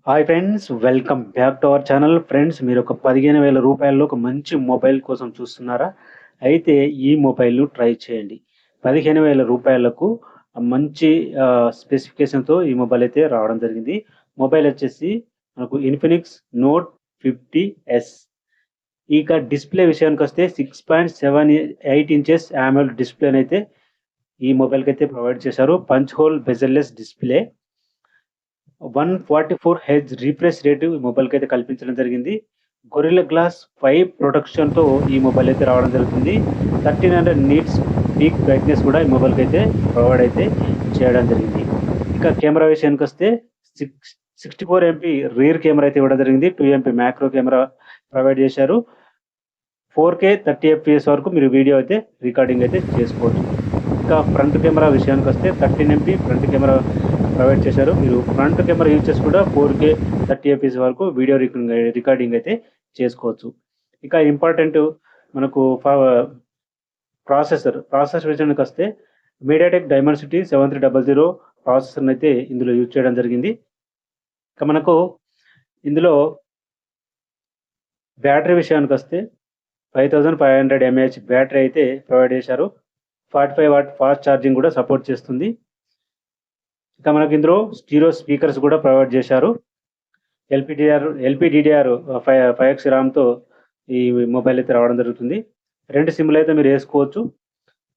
Hi friends, welcome back to our channel. Friends, మీరు ఒక 15,000 రూపాయల్లో ఒక మంచి మొబైల్ కోసం చూస్తున్నారా? అయితే ఈ మొబైల్‌ను ట్రై చేయండి. 15,000 రూపాయలకు మంచి స్పెసిఫికేషన్‌తో ఈ మొబైల్ అయితే రావడం జరిగింది. మొబైల్ వచ్చేసి మనకు ఇన్ఫినిక్స్ నోట్ 50 ఇక డిస్‌ప్లే విషయానికొస్తే 6.78 ఇంచెస్ AMOLED డిస్‌ప్లేనైతే ఈ మొబైల్‌కైతే ప్రొవైడ్ చేశారు. Punch whole bezel-less display. 144 hertz refresh rate ఈ మొబైల్‌కైతే కల్పించడం జరిగింది. గొరిల్లా గ్లాస్ 5 ప్రొటెక్షన్‌తో ఈ మొబైల్ అయితే రావడం జరుగుతుంది. 1300 నిట్స్ పీక్ బ్రైట్‌నెస్ కూడా ఈ మొబైల్‌కైతే ప్రొవైడ్ అయితే చేయడం జరిగింది. ఇక కెమెరా విషయానికొస్తే 64 ఎంపీ రియర్ కెమెరా అయితే ఇవ్వడం జరిగింది. 2 ఎంపీ మ్యాక్రో కెమెరా ప్రొవైడ్ చేశారు. 4K 30 ఎఫ్‌పిఎస్ వరకు మీరు వీడియో అయితే రికార్డింగ్ అయితే చేసుకోవచ్చు. ఇంకా ఫ్రంట్ కెమెరా విషయానికొస్తే 13 ఎంపీ ఫ్రంట్ కెమెరా ప్రొవైడ్ చేశారు. మీరు ఫ్రంట్ కెమెరా యూజ్ చేసి కూడా 4K 30 ఎఫ్‌పిఎస్ వరకు వీడియో రికార్డింగ్ అయితే చేసుకోవచ్చు. ఇక ఇంపార్టెంట్ మనకు ప్రాసెసర్ విషయానికొస్తే మీడియాటెక్ డైమెన్సిటీ 7300 ప్రాసెసర్‌ని అయితే ఇందులో యూజ్ చేయడం జరిగింది. ఇక మనకు ఇందులో బ్యాటరీ విషయానికొస్తే 5500 ఎంఏహెచ్ బ్యాటరీ అయితే ప్రొవైడ్ చేశారు. 45 వాట్ ఫాస్ట్ ఛార్జింగ్ కూడా సపోర్ట్ చేస్తుంది. ఇక మనకి ఇందులో స్టీరియో స్పీకర్స్ కూడా ప్రొవైడ్ చేశారు. ఎల్పిడిడిఆర్ 5x ర్యామ్‌తో ఈ మొబైల్ అయితే రావడం జరుగుతుంది. 2 సిమ్‌లు అయితే మీరు వేసుకోవచ్చు.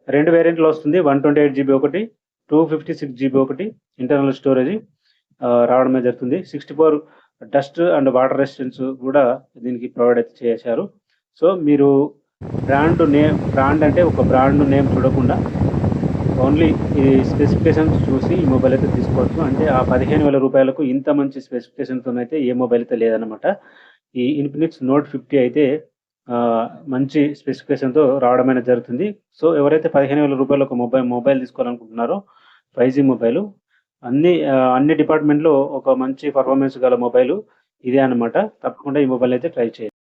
2 వేరియంట్‌లో వస్తుంది. 128 జీబీ ఒకటి, 256 జీబీ ఒకటి ఇంటర్నల్ స్టోరేజ్ రావడమే జరుగుతుంది. 64 డస్ట్ అండ్ వాటర్ రెసిస్టెన్స్ కూడా దీనికి ప్రొవైడ్ అయితే చేశారు. సో మీరు బ్రాండ్ అంటే ఒక బ్రాండ్ నేమ్ చూడకుండా ఓన్లీ ఈ స్పెసిఫికేషన్స్ చూసి ఈ మొబైల్ అయితే తీసుకోవచ్చు. అంటే ఆ 15,000 రూపాయలకు ఇంత మంచి స్పెసిఫికేషన్‌తోనైతే ఏ మొబైల్ అయితే లేదనమాట. ఈ ఇన్ఫినిక్స్ నోట్ 50 అయితే మంచి స్పెసిఫికేషన్‌తో రావడం అనేది జరుగుతుంది. సో ఎవరైతే 15,000 రూపాయలు ఒక మొబైల్ తీసుకోవాలనుకుంటున్నారో 5G మొబైలు అన్ని డిపార్ట్‌మెంట్‌లో ఒక మంచి పర్ఫార్మెన్స్ గల మొబైలు ఇదే అనమాట. తప్పకుండా ఈ మొబైల్ అయితే ట్రై చేయండి.